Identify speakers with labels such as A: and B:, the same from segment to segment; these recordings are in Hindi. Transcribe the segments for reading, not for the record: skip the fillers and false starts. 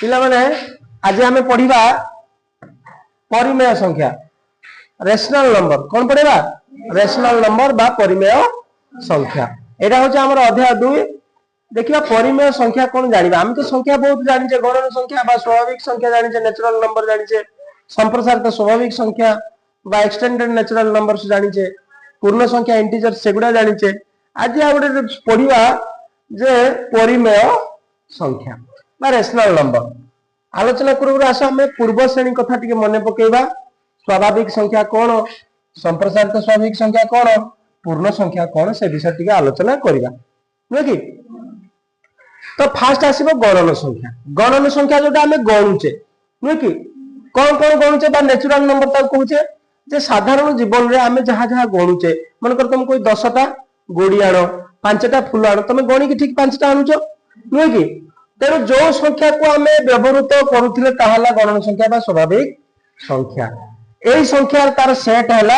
A: पिला माने आज आम पढ़ा परिमेय संख्या रेशनल नंबर कौन पढ़ा रेशनल नंबर बा परिमेय संख्या एटा हूँ आम अध्याय 2 देखिए परिमेय संख्या कौन जाना आम तो संख्या बहुत जाने गणन संख्या बा स्वाभाविक संख्या जाने नेचुरल नंबर जाने संप्रसारित स्वाभाविक संख्या बा एक्सटेंडेड नेचुरल नंबर जाने पूर्ण संख्या इंटीजर सेगुड़ा जाने आज आ गए पढ़ा जे परिमेय संख्या बा रेशनल नंबर आलोचना पूर्व आस आम पूर्व श्रेणी कथा टी मन पकेबा स्वाभाविक संख्या कौन संप्रसारित स्वाभाविक संख्या कौन पूर्ण संख्या कौन से विषय टी आलोचना करवा नुह कि तो फास्ट आसो गणन संख्या जोटा आम गणुचे नुह कि कौन कौन गणुचे नेचुरल नंबर तक कहूचे जे साधारण जीवन में आम जहाँ जहाँ गणुचे मनकर तुम कोई 10टा गोड़ी आण 5टा फूल आण तुम गणिकी ठीक 5टा आणुच नुह कि तेणु जो संख्या को आम व्यवहृत करुले गणन संख्या स्वाभाविक संख्या यही संख्या तार सेट है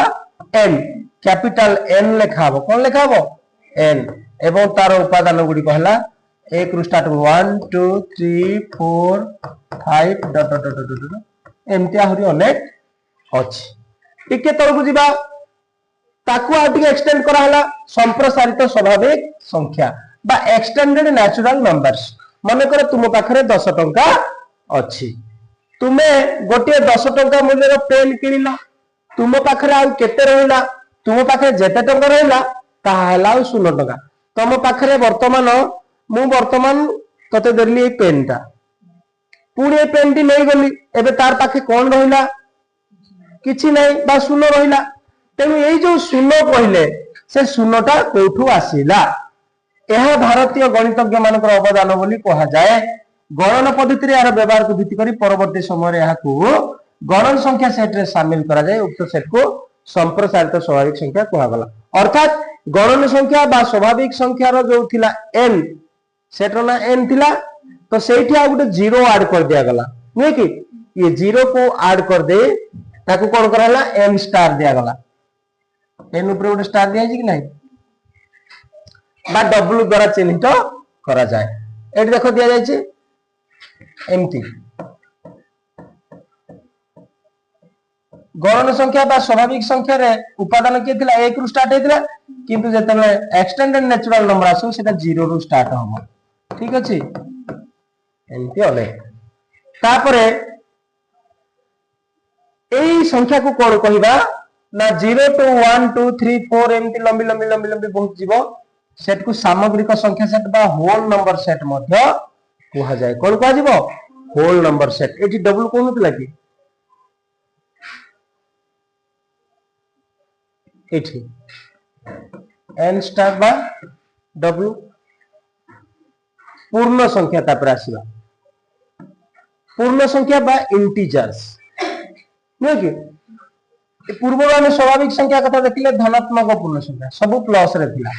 A: एन कैपिटल एन लिखा हम कौन लिखा हम एन एवं तार उपादान गुड़िक है 1 रु स्टार्ट 1 2 3 4 5 डट डट डट डट एमती आहरी अनेक अच्छी टिके तलक जीवा ताकू आ टिके एक्सटेंड कराला संप्रसारित स्वाभाविक संख्या बा एक्सटेंडेड नेचुरल नंबर्स मन कर तुम पाखरे 10 टंका अच्छी तुमे गोटे 10 टंका मूल्यर पेन किनिल तुम पाखरे आउ केते रहिला तुम पाखरे जेते टंका रहिला ताहला 0 टंका तुम पाखरे वर्तमान तते देली पेन टा पुणी ए पेन टी नहीं गली एबे तार पाखे कौन रहिला किछि नहीं बा 0 रहिला तेणु यही जो 0 कहले से 0टा कोठू आसीला यह भारतीय गणितज्ञ मानकर अवदान बोली कहा जाए गणन पद्धति यार व्यवहार को भित्ति करी परवर्ती समय यहाँ गणन संख्या सेट रे शामिल करा जाए उक्त सेट को संप्रसारित स्वाभाविक संख्या कहगला अर्थात गणन संख्या बा स्वाभाविक संख्यार जो थिला n सेट ना n थिला तो सेठी आ गुटे 0 ऐड कर दिया गला नहीं कि ये 0 को ऐड कर दे ताकू कौन कराला n स्टार दिया गला n ऊपर गुटे स्टार दिया कि नहीं बा w द्वारा चिन्हित करा जाए एटी देखो दिया जायछि एमती गणन संख्या बा स्वाभाविक संख्या रे उपादान के थिला 1 रु स्टार्ट हेतिला किंतु जेतले एक्सटेंडेड नेचुरल नंबर आसो सेटा 0 रु स्टार्ट होबो ठीक अछि एमती अले तापरे एई संख्या को कोन कहिबा ना 0 टू 1 2 3 4 एमती लंबी लंबी लंबी लंबी बहुत जीवो सेट को सामग्रिक संख्या सेट बा होल नंबर सेट मध्य कहा जाए कौन कहा जीवो होल नंबर सेट एटी डबल कोन होतला कि एटी n स्टार बा w पूर्ण संख्या तापर आसीबा पूर्ण संख्या बा इंटीजर्स नहीं कि पूर्व में स्वाभाविक संख्या कथा देखिले धनात्मक पूर्ण संख्या सब प्लस रे थिला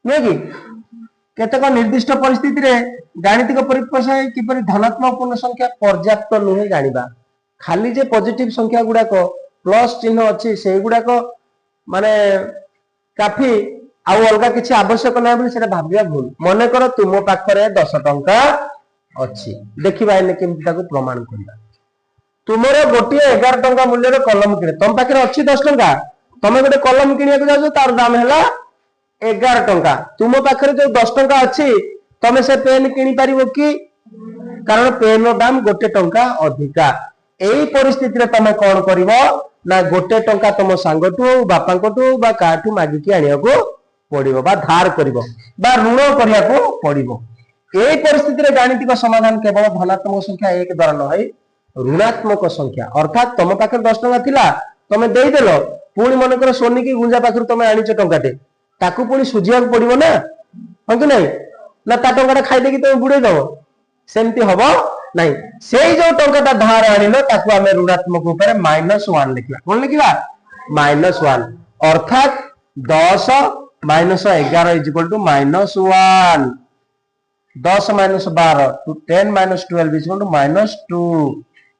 A: नहीं कि केतक निर्दिष्ट परिस्थिति रे गाणितिक परिभाषा किपरि धनात्मक पूर्ण संख्या पर्याप्त नुहे जानिबा खाली जे पॉजिटिव संख्या गुडा को प्लस चिन्ह अछि से गुडा को माने काफी आउ अलगा किछि आवश्यक नै बोली सेटा भाबिया भूल मने कर तुम पाखरे 10 टंका अछि देखिबा एने केमति ताको प्रमाण करबा तुमरो गोटे 11 टंका मूल्य कलम किने तुम पाखरे अछि 10 टंका तमे गोटे कलम किनिया को जाजो तार दाम हैला 11 टंका तुम पाखरे जो 10 टंका अछि तमे से पेन किनि पारिबो कि कारण पेन रो दाम गोटे टंका अधिका एई परिस्थिति रे तमे कोन करिवो ना गोटे टंका तुम सांगटू बापांकटू बा काठू मागी कि आनिया को पड़िबो बा धार करिवो बा ऋण करिया को पड़िबो एई परिस्थिति रे गाणितिक समाधान केवल धनात्मक संख्या 1 द्वारा न है ऋणात्मक संख्या अर्थात तुम पाखे 10 टंका थिला तमे देई देलो पुणी मन कर सोनी की गुंजा पाखर तमे आनिछ टंकाटे ताकू पुणी सुझिया पड़िबो ना हो कि नहीं ना ता टंकाटा खाइ देकी तमे बुडे दबो सेमती हबो नहीं सेई जो टंकाटा धार आनिलो ताकू हमें ऋणात्मक ऊपर -1 लिखला कोन लिखिबा -1 अर्थात 10 -11 is equal to -1 10 -12 to 10 -12 is equal to -2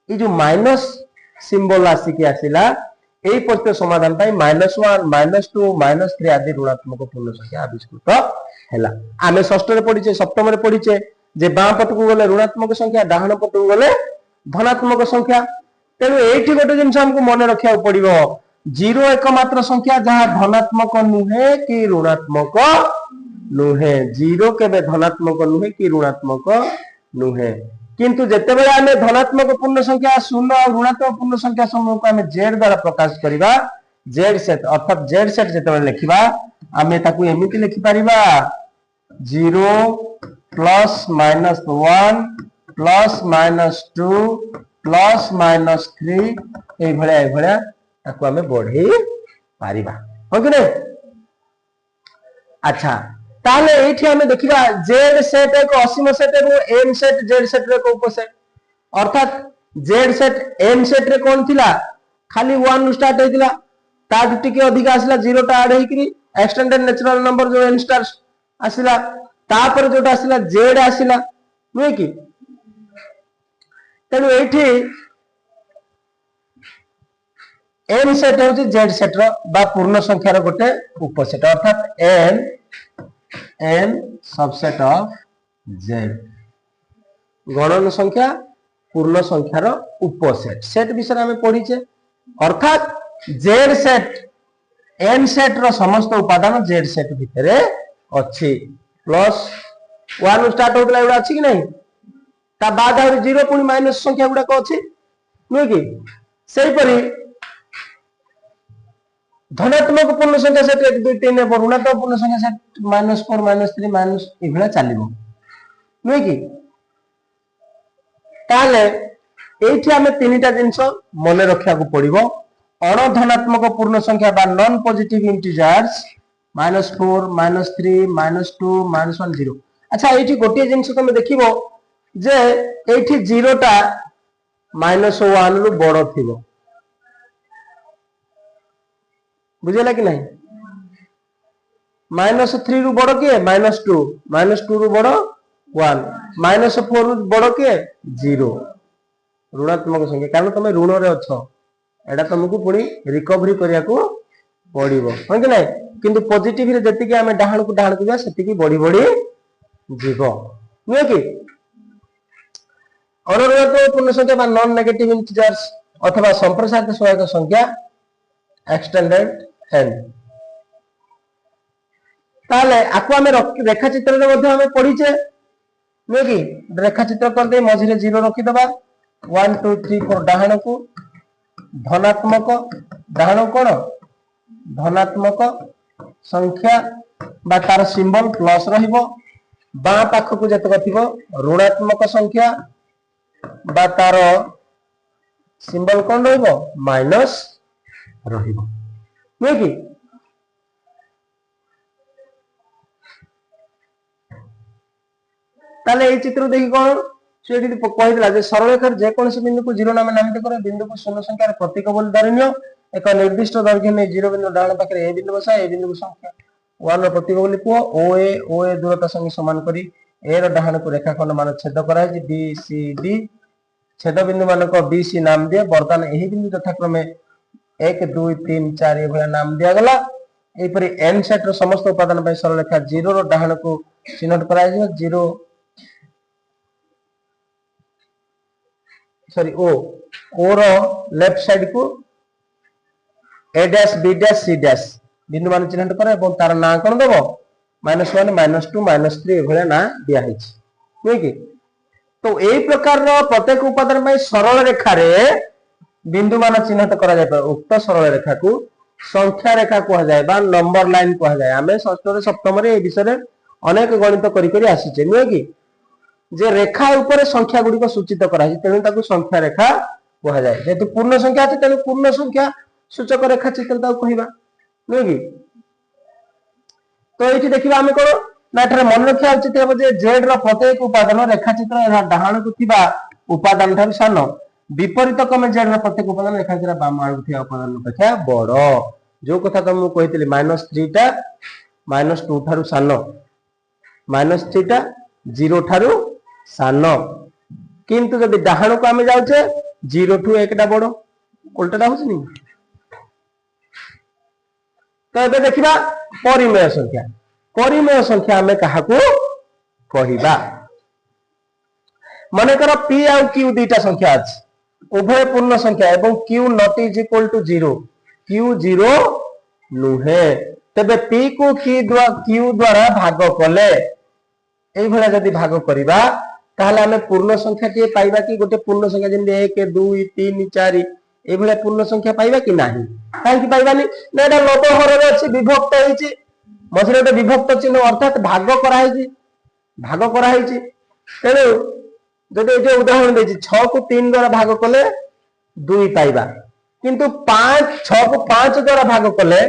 A: ये जो माइनस सिंबल आसिक आसिला एई प्रत्यय समाधान पाई -1 -2 -3 आदि ऋणात्मक पूर्ण संख्या आविष्कृत हैला आमे षष्ठ रे पढिचे सप्तम रे पढिचे जे बां पटकू गले ऋणात्मक संख्या डाहाण पटकू गले धनात्मक संख्या। तेणु एठी गोटे जिनस हमको मन रखिया पड़िबो जीरो एकमात्र संख्या जहां धनात्मक नुहे कि ऋणात्मक नुहे। जीरो केबे धनात्मक नुहे कि ऋणात्मक नुहे। किंतु जेते बेले आमे धनात्मक पूर्ण संख्या शून्य और ऋणात्मक पूर्ण संख्या समूह को आमे जेड द्वारा प्रकाश करिबा जेड सेट अर्थात जेड सेट जेते बेले लिखिबा आमे ताकू एमिति लिखि परिबा 0 plus minus 1 plus minus 2 plus minus 3 ए भळ्या ताकू आमे बढ़े पारिबा हो कि नहीं। अच्छा ताले एठी हमें देखिबा जेड सेट एक असीम सेट और एम सेट जेड सेट रे को उपसेट अर्थात जेड सेट एम सेट रे कोन थिला खाली 1 स्टार्ट हेतिला ताद टिके अधिक आसिला 0 टा ऐड हेकरी एक्सटेंडेड नेचुरल नंबर जो एन स्टार आसिला तापर जोटा आसिला जेड आसिला नुहे कि। तेनु एठी एम सेट होची जेड सेट रो बा पूर्ण संख्या रो गोटे उपसेट अर्थात एन सबसेट ऑफ जेड गणन संख्या पूर्ण संख्या रो उपसेट सेट विषय में पढ़ीचे अर्थात जेड सेट एन सेट रो समस्त उपादान जेड सेट भितरे अछि प्लस 1 स्टार्ट होतला एडा अछि कि नहीं ता बाद आ 0 पुनी माइनस संख्या गुडा को अछि नुहे कि। सेही परी धनात्मक पूर्ण संख्या सेट 1 2 3 और ऋणात्मक पूर्ण संख्या सेट -4 -3 माइनस इभला चलिबो नुहे कि। ताले एठी हमें तीनटा जिंस मने रखिया को पड़िबो अण धनात्मक पूर्ण संख्या बा नॉन पॉजिटिव इंटीजर्स -4 -3 -2 -1 0। अच्छा एठी गोटे जिंस तुम देखिबो जे एठी 0 टा -1 रु बड़ थिबो बुझेला कि नहीं। -3 रु बड़ के -2 -2 रु बड़ 1 -4 रु बड़ के 0 ऋणात्मक संख्या कारण तुम ऋण रे अछ एडा तुमको पुणी रिकवरी करिया को पड़िबो हो कि नहीं। किंतु पॉजिटिव रे जति के हमें डाहण को जा सेति की बढ़ी बढ़ी जीवो नुहे कि। अणुऋणात्मक पूर्ण संख्या बा नॉन नेगेटिव इंटीजर्स अथवा संप्रसारित सहायक संख्या एक्सटेंडेड एन ताले आको हमें रेखा चित्र रे मध्ये हमें पढ़ीचे नुहे कि रेखा चित्र कर दे मझिरे 0 रखि दबा 1 2 3 4 डाहण को धनात्मक डाहण कोन धनात्मक संख्या बा तार सिंबल प्लस रहिबो बां पाख को जतक थिबो ऋणात्मक संख्या बा तार सिंबल कोन रहिबो माइनस रहिबो नुहे कि। ताले ए चित्र देखि कोन सेठी कहिला जे सरल रेखार जे कोनसी बिंदु को 0 नाम नामित करो बिंदु को शून्य संख्या प्रतीक बोल धरनियो एक निर्दिष्ट दैर्घ्य ने 0 बिंदु डाण पाखरे ए बिंदु बसा ए बिंदु को संख्या 1 रो प्रतीक बोली पुओ ओ ए दूरता संग समान करी ए रो डाण को रेखाखंड मान छेद करा जे बी सी डी छेद बिंदु मान को बी सी नाम दिए वर्तमान एही बिंदु यथाक्रमे 1 2 3 4 ए भला नाम दिया गला। एही परि एन सेट रो समस्त उपादान पय सरल रेखा 0 रो डाण को चिन्हित करा जे 0 सॉरी ओ रो लेफ्ट साइड को A dash B dash C dash बिंदु मान चिन्हित करे और तार ना कोन देबो -1 -2 -3 ए भला ना दिया हिच ठीक है। तो एई प्रकार रो प्रत्येक उपादान में सरल रेखा रे बिंदु मान चिन्हित करा जाय उक्त सरल रेखा को संख्या रेखा कहा जाय बा नंबर लाइन कहा जाय। आमे षष्ठ रे सप्तम रे ए विषय रे अनेक गणित करी करी आसीचे नुहे कि जे रेखा ऊपर संख्या गुडी को सूचित करा छै तेनु ताकू संख्या रेखा कहा जाय। जेतु पूर्ण संख्या আছে तेनु पूर्ण संख्या सूचक रेखा चित्र ताकू कहिबा नुहे कि। तो एठी देखिबा आमे कोन ना एठारे मन रखिया उचित हेबो जे जेड रो प्रत्येक उपादान रेखा चित्र एहा डाहाण को थिबा उपादान ठार सानो विपरीत क्रमे जेड रो प्रत्येक उपादान रेखा चित्र बाम आड़ थिबा उपादान अपेक्षा बड़ जो कथा तुमको कहितली -3 टा -2 ठारू सानो -3 टा 0 ठारू सानो किंतु जदि डाहाण को आमे जाउचे 0 ठू 1 टा बड़ उल्टाटा होछ नी। तो एबे देखिबा परिमेय संख्या हमें कहा को कहिबा मन कर पी आउ क्यू दुईटा संख्या अछि उभय पूर्ण संख्या एवं Q not is equal to 0 Q 0 नुहे तबे पी को क्यू द्वारा भाग कले एई भला जदी भाग करिबा ताहले हमें पूर्ण संख्या टी पाइबा कि गोटे पूर्ण संख्या जेम 1 2 3 4 एई भला पूर्ण संख्या पाइबा कि नाही काहे कि पाइबानी ना एटा लब हर रे अछि विभक्त होइछि मझरे एटा विभक्त चिन्ह अर्थात भाग करा होइछि तेनु जदि एटे उदाहरण देछि 6 को 3 द्वारा भाग कले 2 पाइबा किंतु 5 6 को 5 द्वारा भाग कले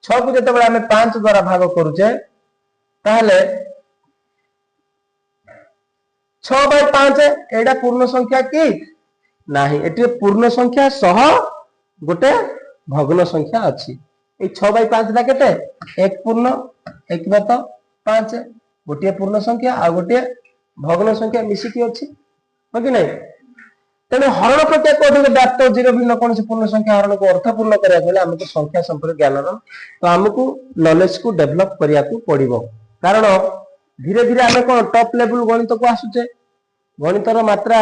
A: 6 को जते बेला हमें 5 द्वारा भाग करूचे ताहले 6/5 एटा पूर्ण संख्या कि नाही एटी पूर्ण संख्या सह गोटे भग्न संख्या अछि ए 6/5 ला केते 1 पूर्ण 1/5 गोटे पूर्ण संख्या आ गोटे भग्न संख्या मिसी की अछि हो कि नहीं तेने हरण प्रक्रिया को अधिक व्याप्त 0 भिन्न कोन से पूर्ण संख्या हरण को अर्थपूर्ण करिया गेले हमको संख्या संपर्क ज्ञान तो हमको नॉलेज को डेवलप करिया को पड़िबो कारण धीरे धीरे हमें कोन टॉप लेवल गणित को आसुचे गणितर मात्रा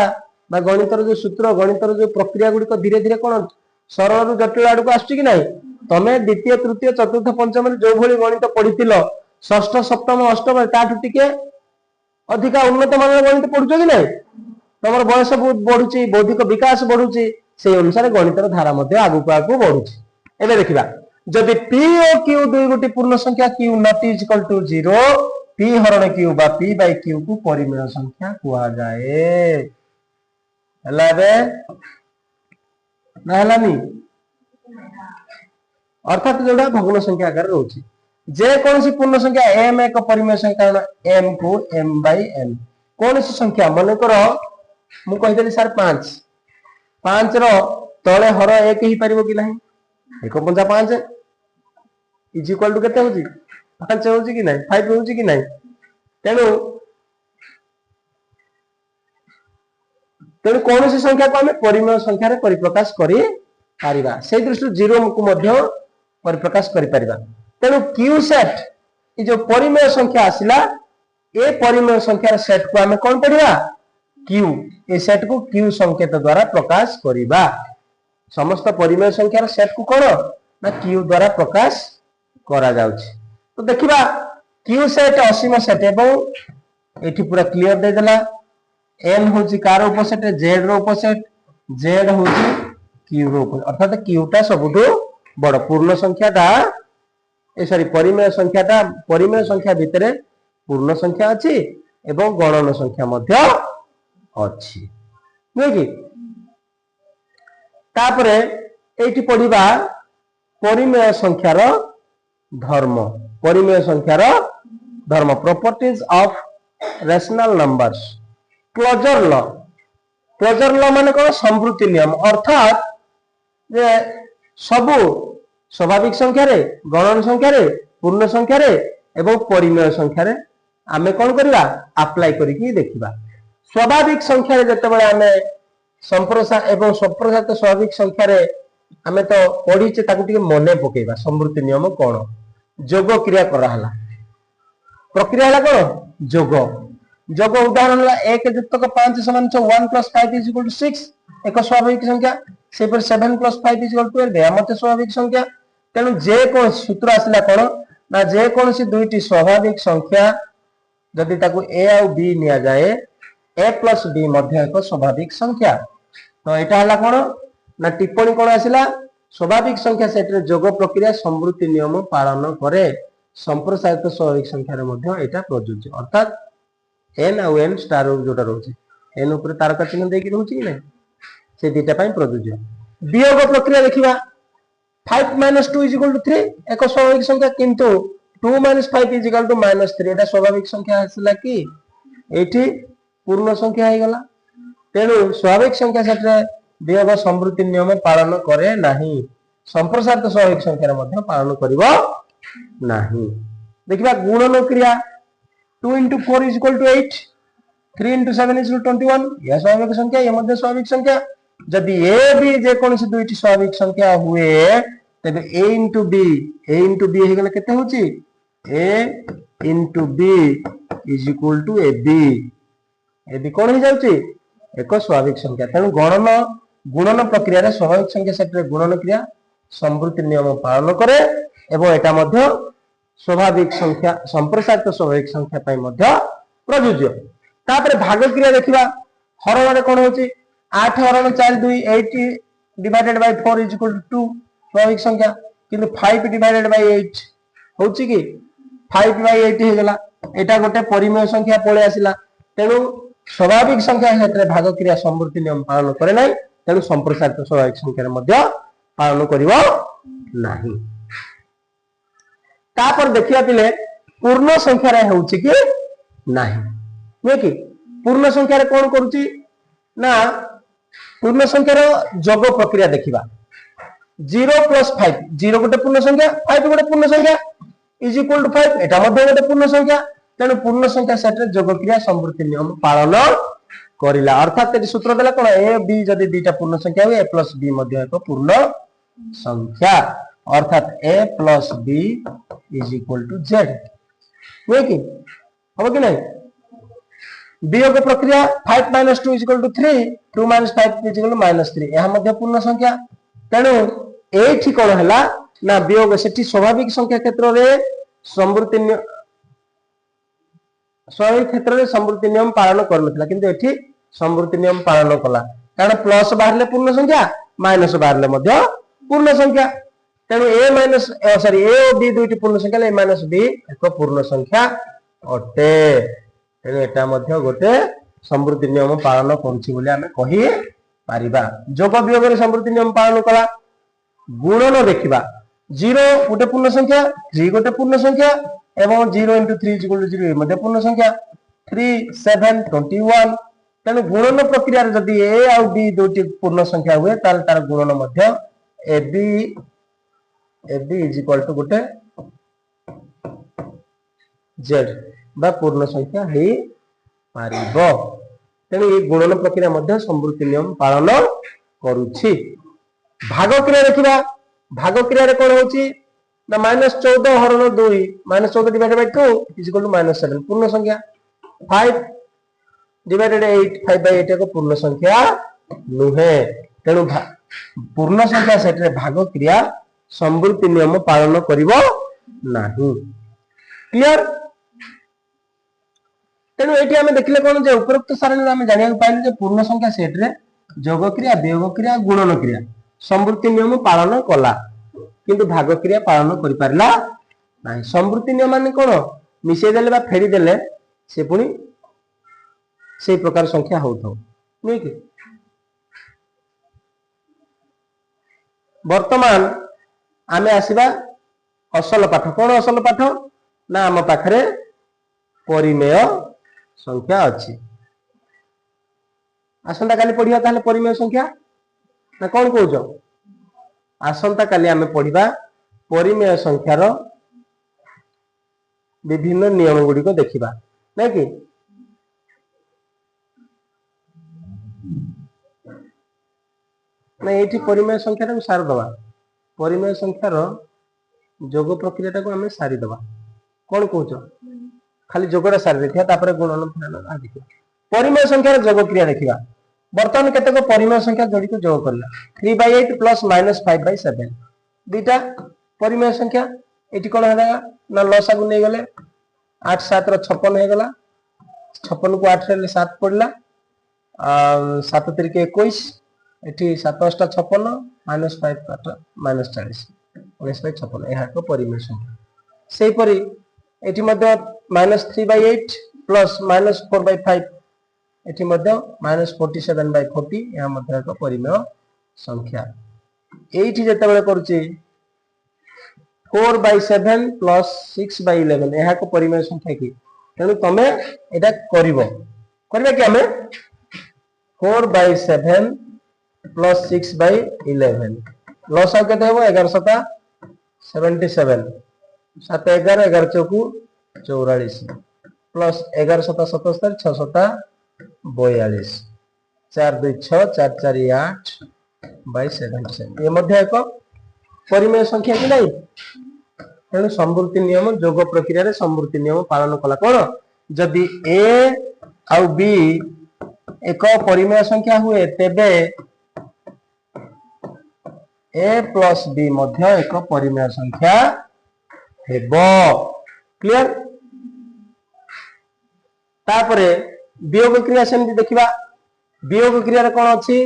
A: बा गणितर जो सूत्र गणितर जो प्रक्रिया गुडी को धीरे धीरे कोन सरल रु जटिल आडू को आसुची कि नहीं तमे द्वितीय तृतीय चतुर्थ पंचम जो भली गणित पढितिलो षष्ठ सप्तम अष्टम ताठु टिके अधिक उन्नत मानर गणित पढुचो कि नहीं तमर बयस बहुत बढ़ुची बौद्धिक विकास बढ़ुची से अनुसार गणितर धारा मध्ये आगु आगु बढ़ुची एबे देखिबा जदि p और q दुई गोटी पूर्ण संख्या q not is equal to 0 p हरण q बा p बाय q को परिमेय संख्या कुआ जाए हला बे ना हलानी अर्थात जोड़ा भग्न संख्या आकार रहउची जे कौन सी पूर्ण संख्या m एक परिमेय संख्या कारण m को m बाय n कौन सी संख्या मन करो मु कहि देली सर 5 रो तळे हर एक ही परिबो कि नाही 1.5 इज इक्वल टू केते होची 5 होची कि नाही 5 होची कि नाही तेनु कौन सी संख्या को हमें परिमेय संख्या रे परिप्रकाश करि पारिबा से दृष्टि 0 को मध्य परिप्रकाश करि पारिबा तेनु q सेट ई जो परिमेय संख्या आसिला ए परिमेय संख्या सेट को हमें कोन पढिबा q ए सेट को q संकेत द्वारा प्रकाश करिबा समस्त परिमेय संख्यार सेट को कोन ना q द्वारा प्रकाश करा जाउछि तो देखिबा q सेट असीम सेट एवं एठी पूरा क्लियर दे देला n होछि कार उपसेट z रो उपसेट z होछि q रो उपसेट अर्थात q टा सबुठो बड़ पूर्ण संख्याटा ए सॉरी परिमेय संख्या भितरे पूर्ण संख्या अछि एवं गणन संख्या मध्ये अछि नै कि तापरे एठी पढिबा परिमेय संख्यार धर्म properties of rational numbers closure law माने कोन संवृत्ति नियम अर्थात जे सबु स्वाभाविक संख्या रे गणन संख्या रे पूर्ण संख्या रे एवं परिमेय संख्या रे आमे कोन करिबा अप्लाई करि कि देखिबा स्वाभाविक संख्या रे जते बेले आमे संप्रसार एवं संप्रसारित स्वाभाविक संख्या रे आमे तो पढिचे ताकु टिके मने पकेबा संवृत्ति नियम कोन जोग क्रिया करा हला प्रक्रिया हला कोन जोग उदाहरण हला 1 युक्त 5 समान 1 + 5 = 6 एक स्वाभाविक संख्या से पर 7 + 5 = 12 या मते स्वाभाविक संख्या तेनु जे कोन सूत्र आसला कोन ना जे कोन सी दुईटी स्वाभाविक संख्या जदि ताकु a और b निया जाए a + b मध्य एक स्वाभाविक संख्या तो एटा हला कोन ना टिप्पणी कोन आसिला स्वाभाविक संख्या सेट रे जोग प्रक्रिया संवृत्ति नियम पालन करे संप्रसारित स्वाभाविक संख्या रे मध्य एटा प्रयोज्य अर्थात n और n स्टार जोटा रहउची n ऊपर तारका चिन्ह देकी रहउची कि नै से दिटा पई प्रयोज्य वियोग प्रक्रिया देखिबा 5 - 2 = 3 एक स्वाभाविक संख्या किंतु 2 - 5 = -3 एटा स्वाभाविक संख्या आसला कि एठी पूर्ण संख्या हे गला तेनु स्वाभाविक संख्या सेट रे वियोग संवृत्ति नियम पालन करे नाही संप्रसारित स्वाभाविक संख्या रे मध्ये पालन करिवो नाही देखिबा गुणन क्रिया 2 * 4 = 8 3 * 7 = 21 यह स्वाभाविक संख्या ये मध्ये स्वाभाविक संख्या जदि a b जे कोन से दुईटी स्वाभाविक संख्या हुए तबे a * b हे गेले केते होची a * b = ab A B कौन हो जाउची एक स्वाभाविक संख्या। तेणु गणन गुणन प्रक्रिया रे स्वाभाविक संख्या सेट रे गुणन क्रिया संवृत्ति नियम पालन करे एवं एटा मध्य स्वाभाविक संख्या संप्रसारित स्वाभाविक संख्या पई मध्य प्रयोज्य। तापर भाग क्रिया देखिबा हरण रे कोन होची 8 हरण 4 2 8 divided by 4 is equal to 2 स्वाभाविक संख्या किंतु 5 डिवाइडेड बाय 8 होची कि 5 बाय 8 हे गेला एटा गोटे परिमेय संख्या पळे आसिला। तेणु स्वाभाविक संख्या क्षेत्र भाग क्रिया संवृत्ति नियम पालन करे नाही तेणु संप्रसारित स्वाभाविक संख्या रे मध्य पालन करिवो नाही। तापर देखिया पिले पूर्ण संख्या रे होची कि नाही नै कि पूर्ण संख्या रे कोन करूची ना पूर्ण संख्या रो जोग प्रक्रिया देखिबा 0 + 5 0 गोटे पूर्ण संख्या 5 गोटे पूर्ण संख्या इज इक्वल टू 5 एटा मध्ये गोटे पूर्ण संख्या। तेणु पूर्ण संख्या सेट रे जोग क्रिया संवृत्ति नियम पालन करिला अर्थात एटी सूत्र देला कोन a b जदी दुईटा पूर्ण संख्या हुए a + b मध्ये एक पूर्ण संख्या अर्थात a + b is equal to z नै कि हो कि नहीं। वियोग प्रक्रिया 5 - 2 = 3 2 - 5 = -3 यह मध्य पूर्ण संख्या। तेणु एठी कोन हला ना वियोग सेठी स्वाभाविक संख्या क्षेत्र रे संवृत्ति नियम पालन करनथला किंतु एठी संवृत्ति नियम पालन कला कारण प्लस बाहरले पूर्ण संख्या माइनस बाहरले मध्य पूर्ण संख्या। तेणु a और b दुईटी पूर्ण संख्या a - b एक पूर्ण संख्या अटे। तेणु एटा मध्य गोटे संवृत्ति नियम पालन करूछि बोली आमे कहि पारिबा। जोग वियोग रे संवृत्ति नियम पालन कला। गुणन देखिबा 0 गोटे पूर्ण संख्या 3 गोटे पूर्ण संख्या एवं 0 * 3 = 0 मध्य पूर्ण संख्या 3 7 21। तेणु गुणन प्रक्रिया रे जदी a और b दुईटी पूर्ण संख्या हुए ताल तार गुणन मध्य ab = गोटे z बा पूर्ण संख्या हे पारिबो। तेणु ये गुणन प्रक्रिया मध्य संवृत्ति नियम पालन करूछि। भाग क्रिया देखिबा भाग क्रिया रे कोन होछि ना -14 हरण 2 -14 divided by 2 is equal to -7 पूर्ण संख्या 5 डिवाइडेड 8 5 बाय 8 एक पूर्ण संख्या नुहे। तेणु पूर्ण संख्या सेट रे भाग क्रिया संवृत्ति नियम पालन करिवो नाही। क्लियर। तेणु एठी आमे देखिले कोन जे उपरोक्त सारणी आमे जानिया पाइले जे पूर्ण संख्या सेट रे जोग क्रिया वियोग क्रिया गुणन क्रिया संवृत्ति नियम पालन कला किंतु भाग क्रिया पालन करि पारला नाही। संवृत्ति नियम माने कोन मिसे देले बा फेरी देले से पुनी से प्रकार संख्या होथो नै कि। वर्तमान आमे आसीबा असल पाठ कोन असल पाठ ना आम पाखरे परिमेय संख्या अछि। आसंता काली पढिया ताले परिमेय संख्या ना कोन कहउजो आसंता काली आमे पढिबा परिमेय संख्यार विभिन्न नियम गुडी को देखिबा नै कि। ना एठी परिमेय संख्या को सार दबा परिमेय संख्यार जोग प्रक्रिया को आमे सारी दबा कोन कहउजो खाली जोगरा सारी देखिया तापर गुणन फलन आ देखिया। परिमेय संख्यार जोग क्रिया देखिबा वर्तमान केतक परिमेय संख्या जोड़ी को जोग करला 3/8 + -5/7 दुईटा परिमेय संख्या एठी कोन हेला ना लसा को नै गले 8 7 रो 56 हे गला 56 को 8 रे 7 पड़ला 7 3 के 21 एठी 7 8 56 -5 8 -40 19/56 एहा को परिमेय संख्या। सेही परि एठी मध्ये -3/8 + -4/5 एठी मध्ये -47/40 या मध्ये एक परिमेय संख्या। एठी जते बेले करूची 4/7 + 6/11 एहा को परिमेय संख्या की। तेनु तमे एटा करिवो कि हमें 4/7 + 6/11 लसा केते हो 11 7 77 7 11 11 चौकू 44 प्लस 11 7 77 6 7 42 4 2 6 4 4 8 /77 ये मध्य एक परिमेय संख्या कि नहीं। तेणु संवृत्ति नियम जोग प्रक्रिया रे संवृत्ति नियम पालन कला कोन जदि a आउ b एक परिमेय संख्या हुए तेबे ए प्लस बी मध्य एक परिमेय संख्या हेबो। क्लियर। तापरे वियोग क्रिया सेमती देखिबा। वियोग क्रिया कौन अच्छी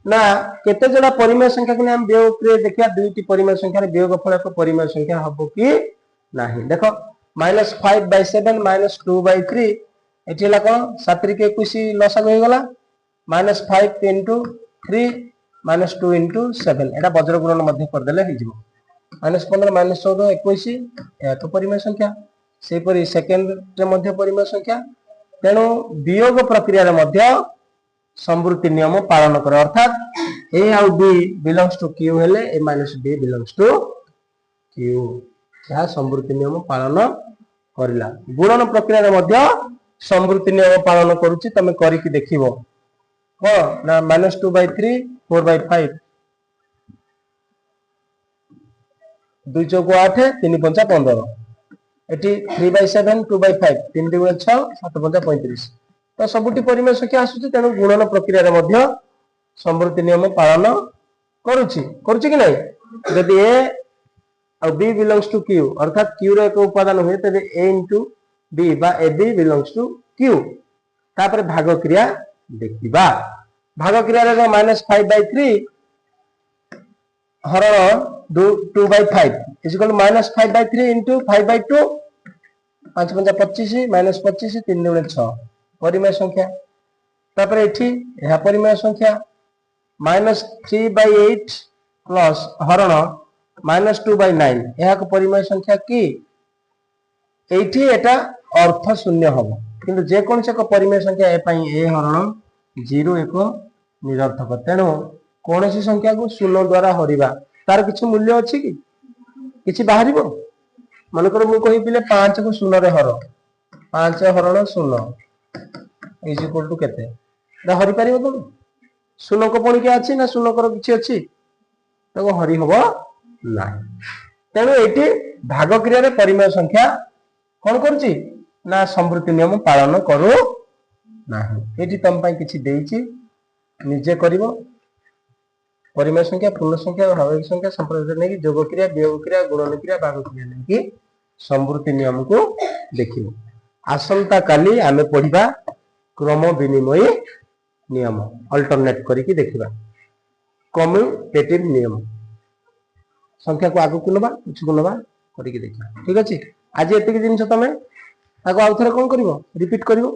A: ना केते जोड़ा परिमेय संख्या को हम वियोग क्रिया देखिबा। दुईटी परिमेय संख्या रे वियोग फल एक परिमेय संख्या हबो कि नाही। देखो -5/7 -2/3 एठी हला कोन 7 रे 21 लसागु हो गला -5 * 3 -2 * 7 एटा वज्र गुणन मध्य कर देले हो जिवो -15 -14 21 या तो परिमेय संख्या से परि सेकंड रे मध्य परिमेय संख्या। तेणु वियोग प्रक्रिया रे मध्य संवृत्ति नियम पालन कर अर्थात ए आउ बी बिलोंग्स टू क्यू हेले A minus B belongs to Q यह संवृत्ति नियम पालन करला। गुणन प्रक्रिया रे मध्य संवृत्ति नियम पालन करूची तमे करिकि देखिबो कोन ना -2/3 4/5 2 चौको 8 3 पंचा 15 एटी 3/7 2/5 3 × 6 7 पंचा 35 तो सबुटी परिमेय संख्या आसुची। तेणु गुणन प्रक्रिया रे मध्य संवृत्ति नियम पालन करूची कि नहीं। यदि ए और बी बिलोंग्स टू क्यू अर्थात क्यू रे एक उपादान हुए तबे ए इंटू बी बा A B belongs to Q. तापर भाग क्रिया देखिबा। भाग क्रिया रे -5/3 हरण 2/5 इज इक्वल -5/3 इंटू 5/2 5 पंजा 25 -25 3 × 6 परिमेय संख्या। तापर एठी यह परिमेय संख्या -3/8 प्लस हरण -2/9 यह को परिमेय संख्या की एठी एटा अर्थ शून्य हबो किंतु जे कोन से को परिमेय संख्या ए पई ए हरण 0 एक निरर्थक। तेणु कौन सी संख्या को शून्य द्वारा हरिबा तार किछ मूल्य अछि कि किछि बाहरिबो। मन कर मु कहि पिले 5 को शून्य रे हर 5 हरण 0 इज इक्वल टू केते दा हरि परिबो तो शून्य को पणी के अछि ना शून्य कर किछि अछि तो हरि हबो नाही। तेणु एटी भाग क्रिया रे परिमेय संख्या कौन करूची ना संवृत्ति नियम पालन करू नाही। एटी तम पई किछि देइची निजे करिवो परिमेय संख्या पूर्ण संख्या और भाग संख्या संप्रदाय नै कि जोग क्रिया वियोग क्रिया गुणन क्रिया भाग क्रिया नै कि संवृत्ति नियम को देखिवो। आसंता काली आमे पढिबा क्रम विनिमय नियम अल्टरनेट करिकि देखिबा कम्यूटेटिव नियम संख्या को आगु कुनबा कुछ कुनबा करिकि देखिबा। ठीक अछि आज एतिक दिन तमे ताको आउथरे कोन करिवो रिपीट करिवो।